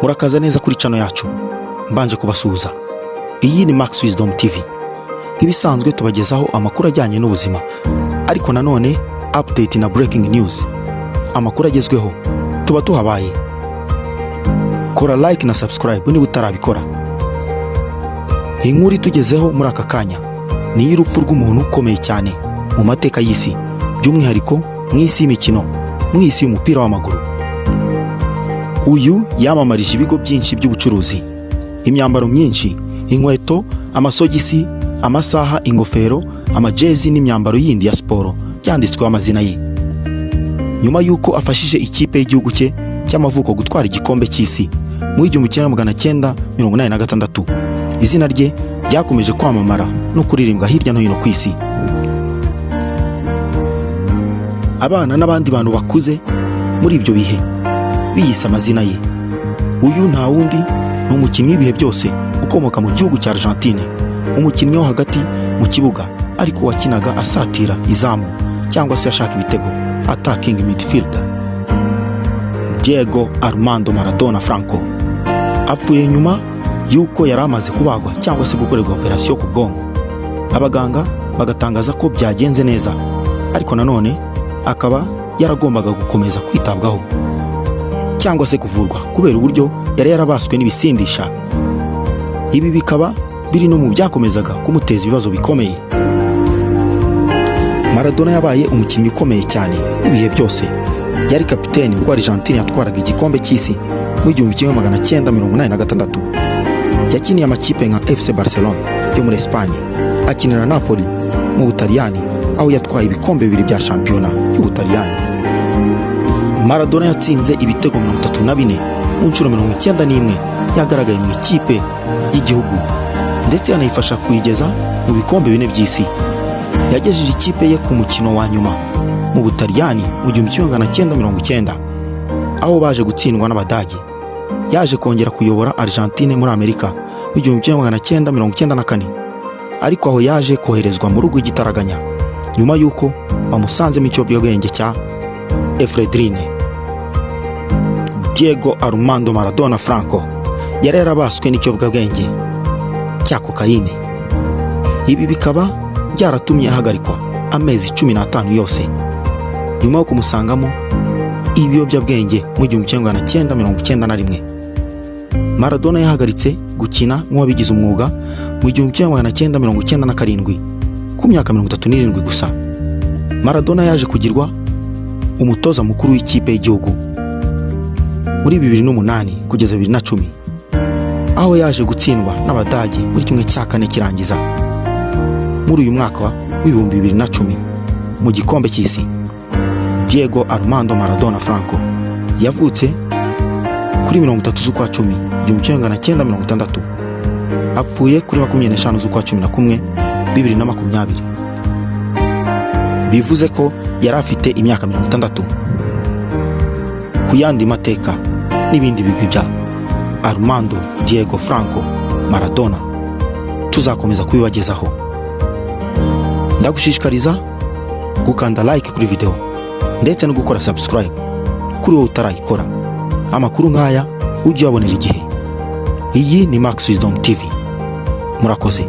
murakaza neza kuri channel yacu. Mbanje kubasuhuza. Iyi ni Max Wisdom TV. Ibisanzwe tubagezaho amakuru ajyanye n'ubuzima, ariko nanone update na breaking news. Amakuru agezweho tuba tuhabaye. Kora like na subscribe niba utarabikora. Inkuru tugezeho muri aka kanya ni y'urupfu rw'umuntu ukomeye cyane mu mateka y'isi, by'umwihariko mu isi y'imikino, mu isi y'umupira w'amaguru. Uyu yamamarije ibigo byinshi by'ubucuruzi, imyambaro myinshi, inkweto, amasogisi, amasaha, ingofero, amajezi n'imyambaro yindi ya siporo byanditsweho amazina ye. Nyuma yuko afashije ikipe y'igihugu cye cy'amavuko gutwara igikombe cy'isi mu 1986, izina rye ryakomeje kwamamara no kuririmbwa hirya no hino ku isi. Abana n'abandi bantu bakuze muri ibyo bihe biyise amazina ye. Uyu nta wundi ni umukinnyi w'ibihe byose ukomoka mu gihugu cya Argentina, umukinnyi wo hagati mu kibuga ariko wakinaga asatira izamu cyangwa se ashaka ibitego, attacking midfielder. Diego Armando Maradona Franco apfuye nyuma yuko yari amaze kubagwa cyangwa se gukorerwa operation ku bwonko. Abaganga bagatangaza ko byagenze neza, ariko nanone akaba yaragombaga gukomeza kwitabwaho cyangwa se kuvurwa kubera uburyo yari yarabaswe n'ibisindisha. Ibi bikaba biri no mu byakomezaga kumuteza ibibazo bikomeye. Maradona yabaye umukinnyi ukomeye cyane w'ibihe byose. Yari kapiteni wa Argentina yatwaraga igikombe cy'isi mu 1986. Yakiniye amakipe nka FC Barcelona yo muri Espagne, akinira Napoli mu Butaliyani, aho yatwaye ibikombe bibiri bya shampiyona y'Ubutaliyani. Maradona yatsinze ibitego 34 mu nshuro 91 yagaragaye mu ikipe y'igihugu, ndetse yanayifasha kuyigeza mu bikombe 4 by'isi. Yagejeje ikipe ye ku mukino wa nyuma mu Butaliyani mu 1990, aho baje gutsindwa n'Abadage. Yaje kongera kuyobora Argentina muri Amerika mu 1994, ariko aho yaje koherezwa mu rugo igitaraganya nyuma yuko bamusanze mu cyobyabwenge cya efedrine. Diego Armando Maradona Franco yari yarabaswe n'icyobwabwenge cya kokayine. Ibi bikaba byaratumye ahagarikwa amezi 15 yose nyuma yo kumusangamo ibiyobyabwenge mu 1991. Maradona yahagaritse gukina nk'uwabigize umwuga mu 1997 ku myaka 37 gusa. Maradona yaje kugirwa umutoza mukuru w'ikipe y'igihugu muri 2008 kugeza 2010, aho yaje gutsindwa n'Abadage muri kimwe cya kane kirangiza muri uyu mwaka wa 2010 mu gikombe cy'isi. Diego Armando Maradona Franco yavutse kuri 30 z'ukwa 10 1960, apfuye kuri 25 z'ukwa 11 2020. Bivuze ko yari afite imyaka 60. Ku yandi mateka n'ibindi bigwi bya Armando Diego Franco Maradona tuzakomeza kubibagezaho. Ndagushishikariza gukanda like kuri video ndetse no gukora subscribe kuri wowe utarayikora. Amakuru nk'aya ujye wabonera igihe. Iyi ni Max Wisdom TV. Murakoze.